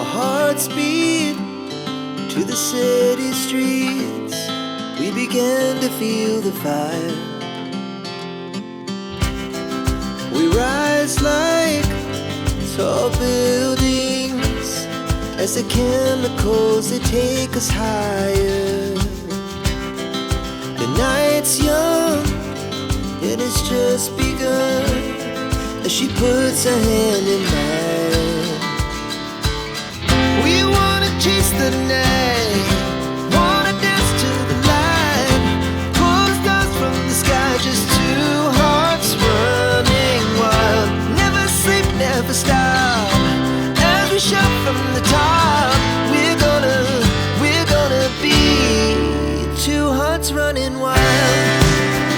Our hearts beat to the city streets. We began to feel the fire. We rise like tall buildings as the chemicals, they take us higher. The night's young, it has just begun, as she puts her hand in mine. We wanna chase the night.